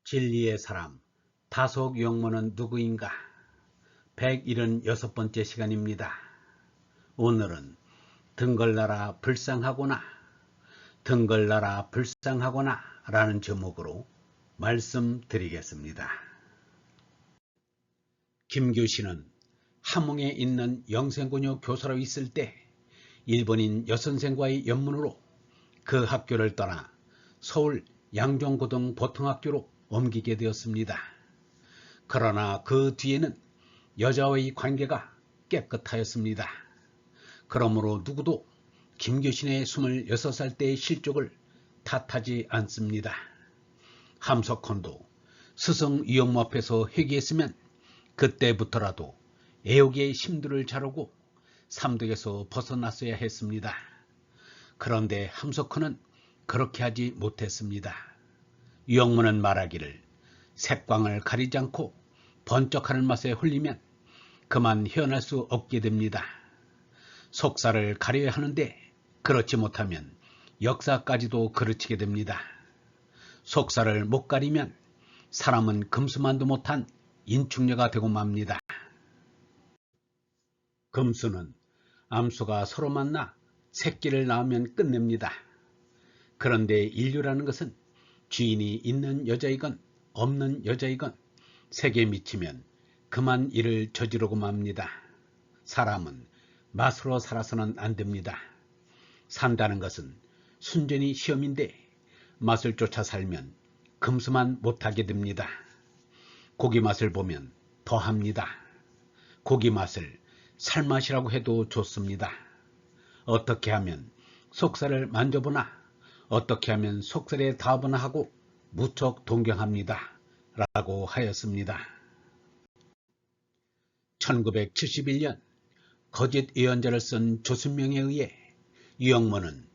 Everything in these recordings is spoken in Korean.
진리의 사람, 다속 영모는 누구인가? 176번째 시간입니다. 오늘은 등걸나라 불쌍하구나, 등걸나라 불쌍하구나 라는 제목으로 말씀드리겠습니다. 김규신은 함흥에 있는 영생고녀 교사로 있을 때 일본인 여선생과의 연문으로 그 학교를 떠나 서울 양종고등 보통학교로 옮기게 되었습니다. 그러나 그 뒤에는 여자와의 관계가 깨끗하였습니다. 그러므로 누구도 김규신의 26살 때의 실족을 탓하지 않습니다. 함석헌도 스승 유영모 앞에서 회개했으면 그때부터라도 애옥의 심두를 자르고 삼독에서 벗어났어야 했습니다. 그런데 함석헌은 그렇게 하지 못했습니다. 유영모는 말하기를 색광을 가리지 않고 번쩍하는 맛에 홀리면 그만 헤어날 수 없게 됩니다. 속살을 가려야 하는데 그렇지 못하면 역사까지도 그르치게 됩니다. 속살을 못 가리면 사람은 금수만도 못한 인충녀가 되고 맙니다. 금수는 암수가 서로 만나 새끼를 낳으면 끝냅니다. 그런데 인류라는 것은 주인이 있는 여자이건 없는 여자이건 색에 미치면 그만 일을 저지르고 맙니다. 사람은 맛으로 살아서는 안 됩니다. 산다는 것은 순전히 시험인데 맛을 쫓아 살면 금수만 못하게 됩니다. 고기 맛을 보면 더합니다. 고기 맛을 살맛이라고 해도 좋습니다. 어떻게 하면 속살을 만져보나 어떻게 하면 속살에 닿아보나 하고 무척 동경합니다. 라고 하였습니다. 1971년 거짓 예언자를 쓴 조순명에 의해 유영모는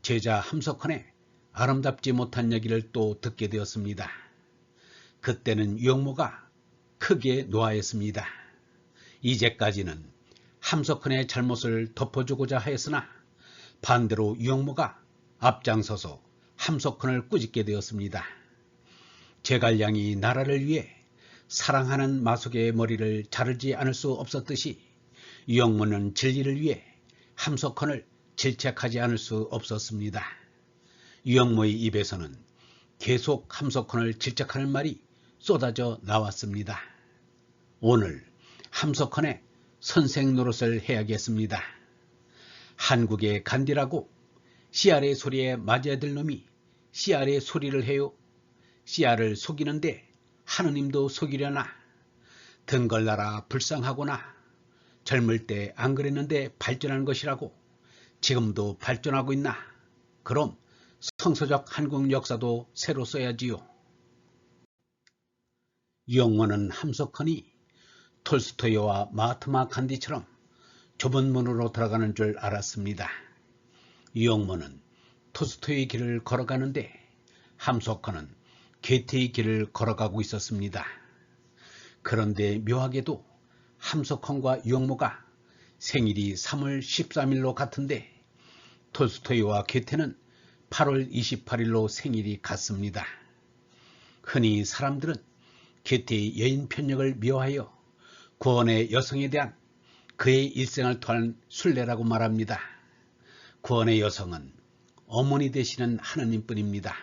제자 함석헌의 아름답지 못한 얘기를 또 듣게 되었습니다. 그때는 유영모가 크게 노하였습니다. 이제까지는 함석헌의 잘못을 덮어주고자 하였으나 반대로 유영모가 앞장서서 함석헌을 꾸짖게 되었습니다. 제갈량이 나라를 위해 사랑하는 마속의 머리를 자르지 않을 수 없었듯이 유영모는 진리를 위해 함석헌을 질책하지 않을 수 없었습니다. 유영모의 입에서는 계속 함석헌을 질책하는 말이 쏟아져 나왔습니다. 오늘 함석헌의 선생 노릇을 해야겠습니다. 한국의 간디라고 씨알의 소리에 맞아야 될 놈이 씨알의 소리를 해요. 씨알을 속이는데 하느님도 속이려나. 등걸나라 불쌍하구나. 젊을 때 안 그랬는데 발전한 것이라고. 지금도 발전하고 있나. 그럼 성서적 한국 역사도 새로 써야지요. 유영모는 함석헌이 톨스토이와 마하트마 간디처럼 좁은 문으로 들어가는 줄 알았습니다. 유영모는 톨스토이의 길을 걸어가는데 함석헌은 게테의 길을 걸어가고 있었습니다. 그런데 묘하게도 함석헌과 유영모가 생일이 3월 13일로 같은데 톨스토이와 게테는 8월 28일로 생일이 같습니다. 흔히 사람들은 게테의 여인 편력을 미워하여 구원의 여성에 대한 그의 일생을 토한 순례라고 말합니다. 구원의 여성은 어머니 되시는 하느님뿐입니다.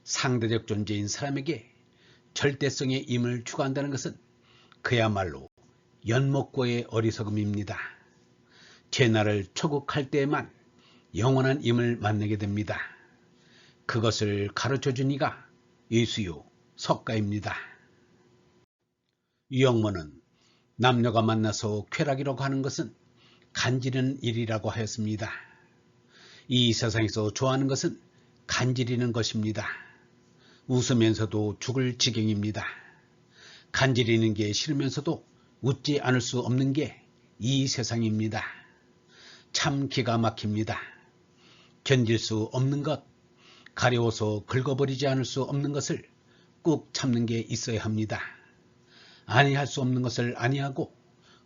상대적 존재인 사람에게 절대성의 임을 추구한다는 것은 그야말로 연목고의 어리석음입니다. 재난을 초국할 때에만 영원한 임을 만나게 됩니다. 그것을 가르쳐준 이가 예수요 석가입니다. 유영모는 남녀가 만나서 쾌락이라고 하는 것은 간지르는 일이라고 하였습니다. 이 세상에서 좋아하는 것은 간지리는 것입니다. 웃으면서도 죽을 지경입니다. 간지리는 게 싫으면서도 웃지 않을 수 없는 게 이 세상입니다. 참 기가 막힙니다. 견딜 수 없는 것, 가려워서 긁어버리지 않을 수 없는 것을 꾹 참는 게 있어야 합니다. 아니할 수 없는 것을 아니하고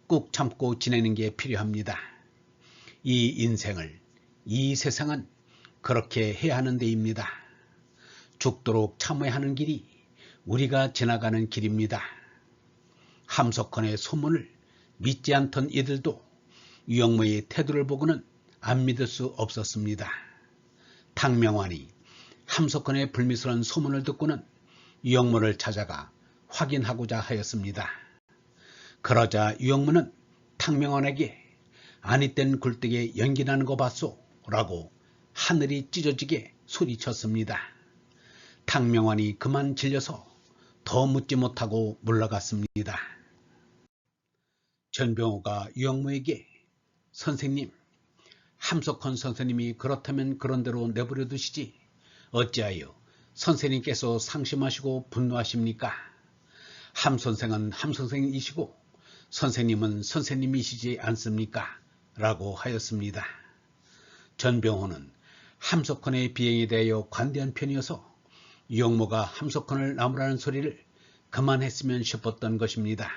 꾹 참고 지내는 게 필요합니다. 이 인생을, 이 세상은 그렇게 해야 하는 데입니다. 죽도록 참아야 하는 길이 우리가 지나가는 길입니다. 함석헌의 소문을 믿지 않던 이들도 유영모의 태도를 보고는 안 믿을 수 없었습니다. 탕명환이 함석헌의 불미스러운 소문을 듣고는 유영모를 찾아가 확인하고자 하였습니다. 그러자 유영모는 탕명환에게 아니 땐 굴뚝에 연기 나는 거 봤소? 라고 하늘이 찢어지게 소리쳤습니다. 탕명환이 그만 질려서 더 묻지 못하고 물러갔습니다. 전병호가 유영모에게 선생님, 함석헌 선생님이 그렇다면 그런대로 내버려 두시지 어찌하여 선생님께서 상심하시고 분노하십니까? 함 선생은 함 선생이시고 선생님은 선생님이시지 않습니까? 라고 하였습니다. 전병호는 함석헌의 비행에 대하여 관대한 편이어서 유영모가 함석헌을 나무라는 소리를 그만했으면 싶었던 것입니다.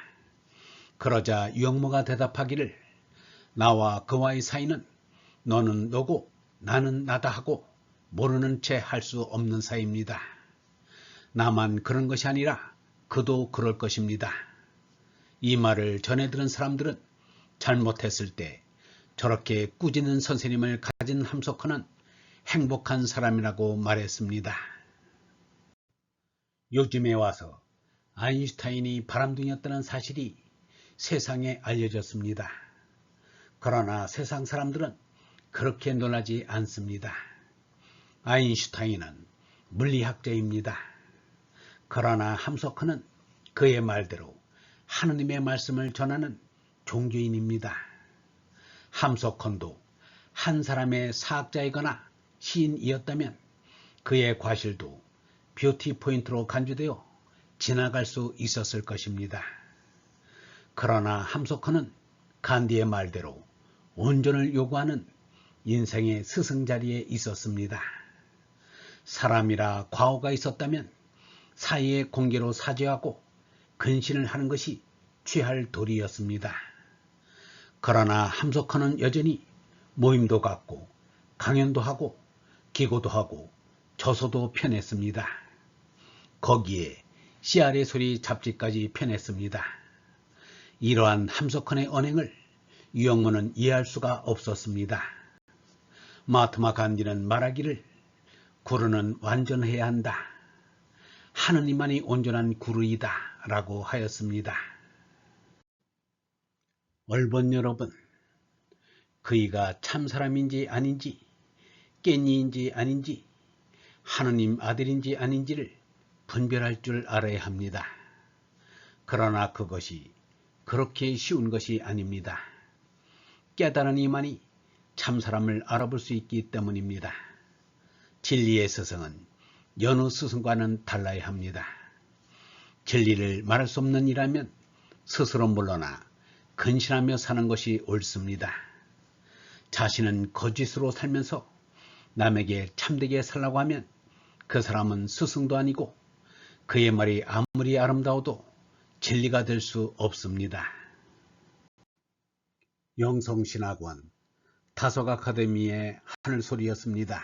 그러자 유영모가 대답하기를 나와 그와의 사이는 너는 너고 나는 나다 하고 모르는 채 할 수 없는 사이입니다. 나만 그런 것이 아니라 그도 그럴 것입니다. 이 말을 전해 들은 사람들은 잘못했을 때 저렇게 꾸짖는 선생님을 가진 함석헌은 행복한 사람이라고 말했습니다. 요즘에 와서 아인슈타인이 바람둥이였다는 사실이 세상에 알려졌습니다. 그러나 세상 사람들은 그렇게 놀라지 않습니다. 아인슈타인은 물리학자입니다. 그러나 함석헌은 그의 말대로 하느님의 말씀을 전하는 종교인입니다. 함석헌도 한 사람의 사학자이거나 시인이었다면 그의 과실도 뷰티 포인트로 간주되어 지나갈 수 있었을 것입니다. 그러나 함석헌은 간디의 말대로 온전을 요구하는 인생의 스승자리에 있었습니다. 사람이라 과오가 있었다면 사이의 공개로 사죄하고 근신을 하는 것이 취할 도리였습니다. 그러나 함석헌은 여전히 모임도 갖고 강연도 하고 기고도 하고 저서도 펴냈습니다. 거기에 씨알의 소리 잡지까지 펴냈습니다. 이러한 함석헌의 언행을 유영모는 이해할 수가 없었습니다. 마하트마 간디는 말하기를 구루는 완전해야 한다. 하느님만이 온전한 구루이다 라고 하였습니다. 얼본 여러분, 그이가 참 사람인지 아닌지 깻잎인지 아닌지 하느님 아들인지 아닌지를 분별할 줄 알아야 합니다. 그러나 그것이 그렇게 쉬운 것이 아닙니다. 깨달은 이만이 참 사람을 알아볼 수 있기 때문입니다. 진리의 스승은 여느 스승과는 달라야 합니다. 진리를 말할 수 없는 이라면 스스로 물러나 근신하며 사는 것이 옳습니다. 자신은 거짓으로 살면서 남에게 참되게 살라고 하면 그 사람은 스승도 아니고 그의 말이 아무리 아름다워도 진리가 될 수 없습니다. 영성신학원 다속 아카데미의 하늘소리였습니다.